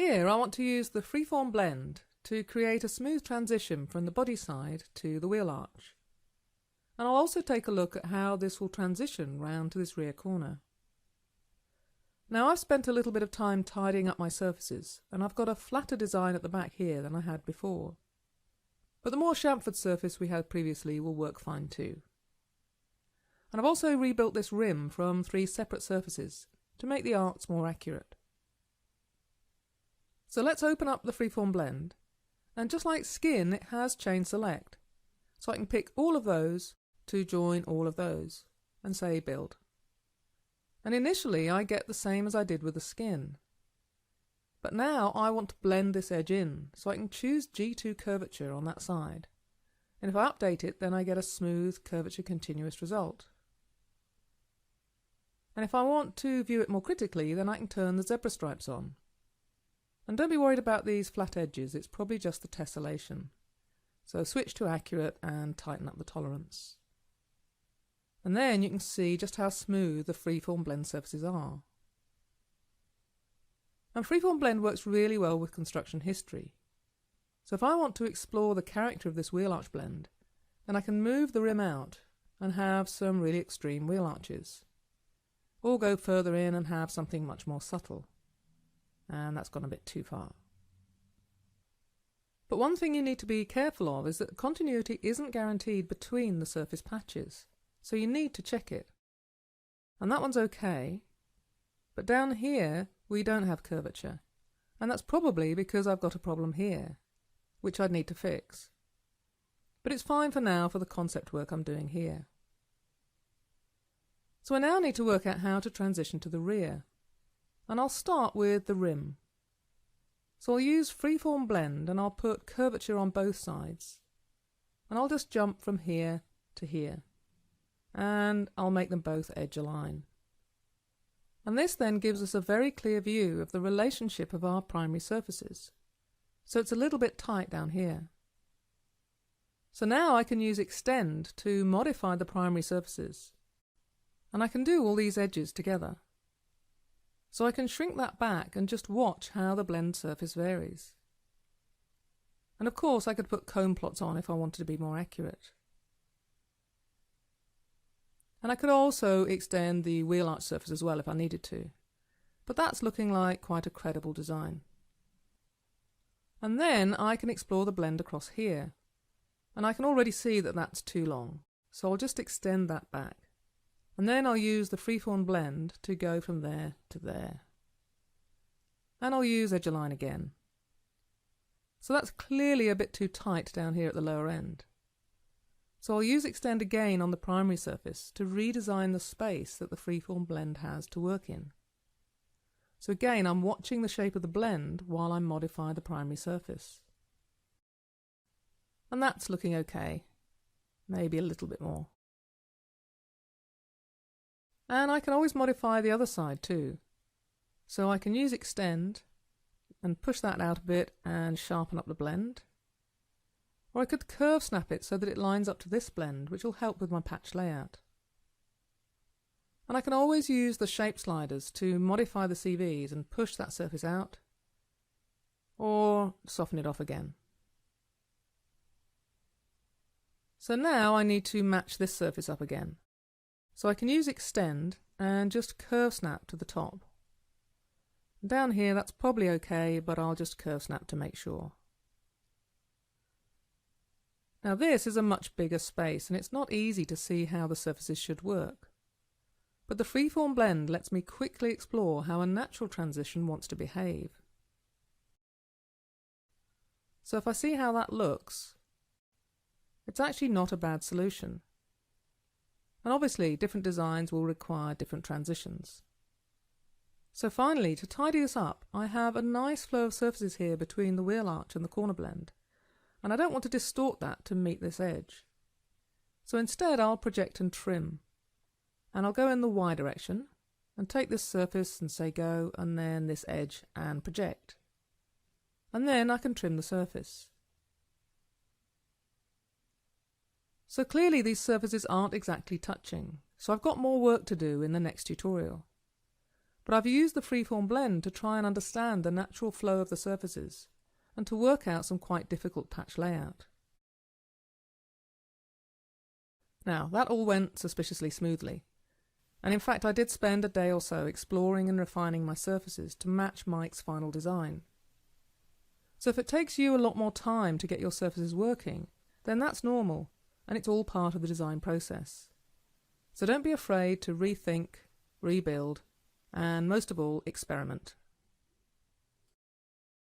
Here I want to use the freeform blend to create a smooth transition from the body side to the wheel arch. And I'll also take a look at how this will transition round to this rear corner. Now I've spent a little bit of time tidying up my surfaces, and I've got a flatter design at the back here than I had before. But the more chamfered surface we had previously will work fine too. And I've also rebuilt this rim from 3 separate surfaces to make the arcs more accurate. So let's open up the freeform blend, and just like skin, it has chain select. So I can pick all of those to join all of those, and say build. And initially I get the same as I did with the skin. But now I want to blend this edge in, so I can choose G2 curvature on that side. And if I update it, then I get a smooth curvature continuous result. And if I want to view it more critically, then I can turn the zebra stripes on. And don't be worried about these flat edges, it's probably just the tessellation. So switch to accurate and tighten up the tolerance. And then you can see just how smooth the freeform blend surfaces are. And freeform blend works really well with construction history. So if I want to explore the character of this wheel arch blend, then I can move the rim out and have some really extreme wheel arches. Or go further in and have something much more subtle. And that's gone a bit too far. But one thing you need to be careful of is that continuity isn't guaranteed between the surface patches, so you need to check it. And that one's okay, but down here we don't have curvature, and that's probably because I've got a problem here, which I'd need to fix. But it's fine for now for the concept work I'm doing here. So I now need to work out how to transition to the rear. And I'll start with the rim. So I'll use freeform blend and I'll put curvature on both sides. And I'll just jump from here to here. And I'll make them both edge align. And this then gives us a very clear view of the relationship of our primary surfaces. So it's a little bit tight down here. So now I can use extend to modify the primary surfaces. And I can do all these edges together. So I can shrink that back and just watch how the blend surface varies. And of course I could put cone plots on if I wanted to be more accurate. And I could also extend the wheel arch surface as well if I needed to. But that's looking like quite a credible design. And then I can explore the blend across here. And I can already see that that's too long. So I'll just extend that back. And then I'll use the freeform blend to go from there to there. And I'll use edge align again. So that's clearly a bit too tight down here at the lower end. So I'll use extend again on the primary surface to redesign the space that the freeform blend has to work in. So again, I'm watching the shape of the blend while I modify the primary surface. And that's looking okay. Maybe a little bit more. And I can always modify the other side too. So I can use extend and push that out a bit and sharpen up the blend. Or I could curve snap it so that it lines up to this blend, which will help with my patch layout. And I can always use the shape sliders to modify the CVs and push that surface out, or soften it off again. So now I need to match this surface up again. So I can use extend and just curve snap to the top. Down here that's probably okay, but I'll just curve snap to make sure. Now this is a much bigger space and it's not easy to see how the surfaces should work. But the freeform blend lets me quickly explore how a natural transition wants to behave. So if I see how that looks, it's actually not a bad solution. And obviously different designs will require different transitions. So finally, to tidy this up, I have a nice flow of surfaces here between the wheel arch and the corner blend, and I don't want to distort that to meet this edge. So instead I'll project and trim, and I'll go in the Y direction and take this surface and say go, and then this edge and project. And then I can trim the surface. So clearly these surfaces aren't exactly touching, so I've got more work to do in the next tutorial. But I've used the freeform blend to try and understand the natural flow of the surfaces and to work out some quite difficult patch layout. Now, that all went suspiciously smoothly. And in fact, I did spend a day or so exploring and refining my surfaces to match Mike's final design. So if it takes you a lot more time to get your surfaces working, then that's normal, and it's all part of the design process. So don't be afraid to rethink, rebuild, and most of all, experiment.